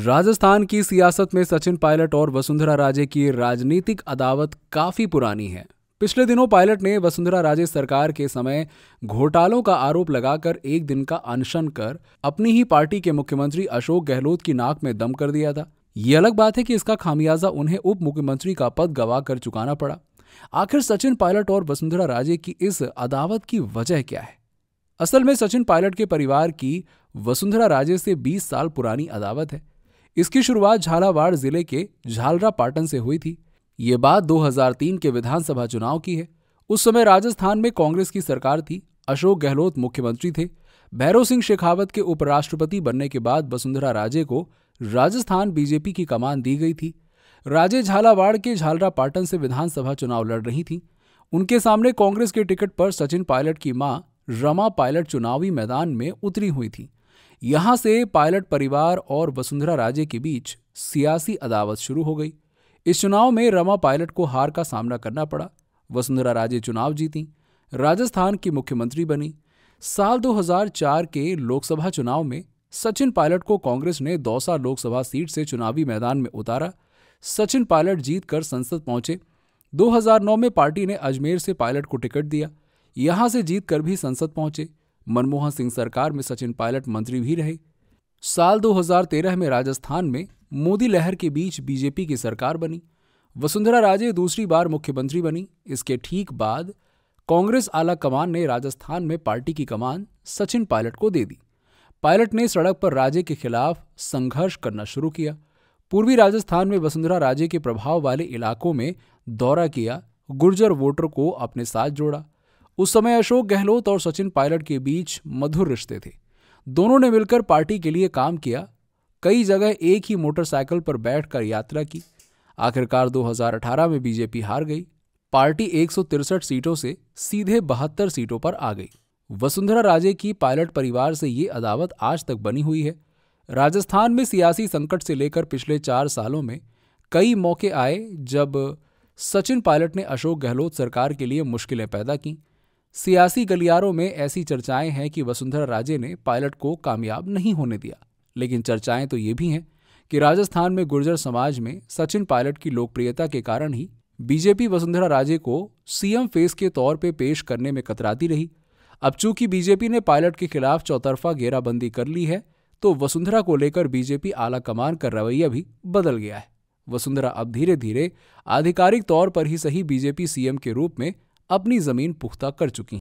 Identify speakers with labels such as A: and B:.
A: राजस्थान की सियासत में सचिन पायलट और वसुंधरा राजे की राजनीतिक अदावत काफी पुरानी है। पिछले दिनों पायलट ने वसुंधरा राजे सरकार के समय घोटालों का आरोप लगाकर एक दिन का अनशन कर अपनी ही पार्टी के मुख्यमंत्री अशोक गहलोत की नाक में दम कर दिया था। ये अलग बात है कि इसका खामियाजा उन्हें उप मुख्यमंत्री का पद गवा कर चुकाना पड़ा। आखिर सचिन पायलट और वसुंधरा राजे की इस अदावत की वजह क्या है? असल में सचिन पायलट के परिवार की वसुंधरा राजे से 20 साल पुरानी अदावत है। इसकी शुरुआत झालावाड़ जिले के झालरा पाटन से हुई थी। ये बात 2003 के विधानसभा चुनाव की है। उस समय राजस्थान में कांग्रेस की सरकार थी। अशोक गहलोत मुख्यमंत्री थे। भैरों सिंह शेखावत के उपराष्ट्रपति बनने के बाद वसुंधरा राजे को राजस्थान बीजेपी की कमान दी गई थी। राजे झालावाड़ के झालरा पाटन से विधानसभा चुनाव लड़ रही थीं। उनके सामने कांग्रेस के टिकट पर सचिन पायलट की मां रमा पायलट चुनावी मैदान में उतरी हुई थी। यहां से पायलट परिवार और वसुंधरा राजे के बीच सियासी अदावत शुरू हो गई। इस चुनाव में रमा पायलट को हार का सामना करना पड़ा। वसुंधरा राजे चुनाव जीती, राजस्थान की मुख्यमंत्री बनी। साल 2004 के लोकसभा चुनाव में सचिन पायलट को कांग्रेस ने दौसा लोकसभा सीट से चुनावी मैदान में उतारा। सचिन पायलट जीतकर संसद पहुंचे। 2009 में पार्टी ने अजमेर से पायलट को टिकट दिया। यहां से जीतकर भी संसद पहुंचे। मनमोहन सिंह सरकार में सचिन पायलट मंत्री भी रहे। साल 2013 में राजस्थान में मोदी लहर के बीच बीजेपी की सरकार बनी। वसुंधरा राजे दूसरी बार मुख्यमंत्री बनी। इसके ठीक बाद कांग्रेस आला कमान ने राजस्थान में पार्टी की कमान सचिन पायलट को दे दी। पायलट ने सड़क पर राजे के खिलाफ संघर्ष करना शुरू किया। पूर्वी राजस्थान में वसुंधरा राजे के प्रभाव वाले इलाकों में दौरा किया। गुर्जर वोटर को अपने साथ जोड़ा। उस समय अशोक गहलोत और सचिन पायलट के बीच मधुर रिश्ते थे। दोनों ने मिलकर पार्टी के लिए काम किया। कई जगह एक ही मोटरसाइकिल पर बैठकर यात्रा की। आखिरकार 2018 में बीजेपी हार गई। पार्टी 163 सीटों से सीधे 72 सीटों पर आ गई। वसुंधरा राजे की पायलट परिवार से ये अदावत आज तक बनी हुई है। राजस्थान में सियासी संकट से लेकर पिछले 4 सालों में कई मौके आए जब सचिन पायलट ने अशोक गहलोत सरकार के लिए मुश्किलें पैदा की। सियासी गलियारों में ऐसी चर्चाएं हैं कि वसुंधरा राजे ने पायलट को कामयाब नहीं होने दिया। लेकिन चर्चाएं तो ये भी हैं कि राजस्थान में गुर्जर समाज में सचिन पायलट की लोकप्रियता के कारण ही बीजेपी वसुंधरा राजे को सीएम फेस के तौर पे पेश करने में कतराती रही। अब चूंकि बीजेपी ने पायलट के खिलाफ चौतरफा घेराबंदी कर ली है, तो वसुंधरा को लेकर बीजेपी आला कमान का रवैया भी बदल गया है। वसुंधरा अब धीरे धीरे आधिकारिक तौर पर ही सही बीजेपी सीएम के रूप में अपनी जमीन पुख्ता कर चुकी हैं।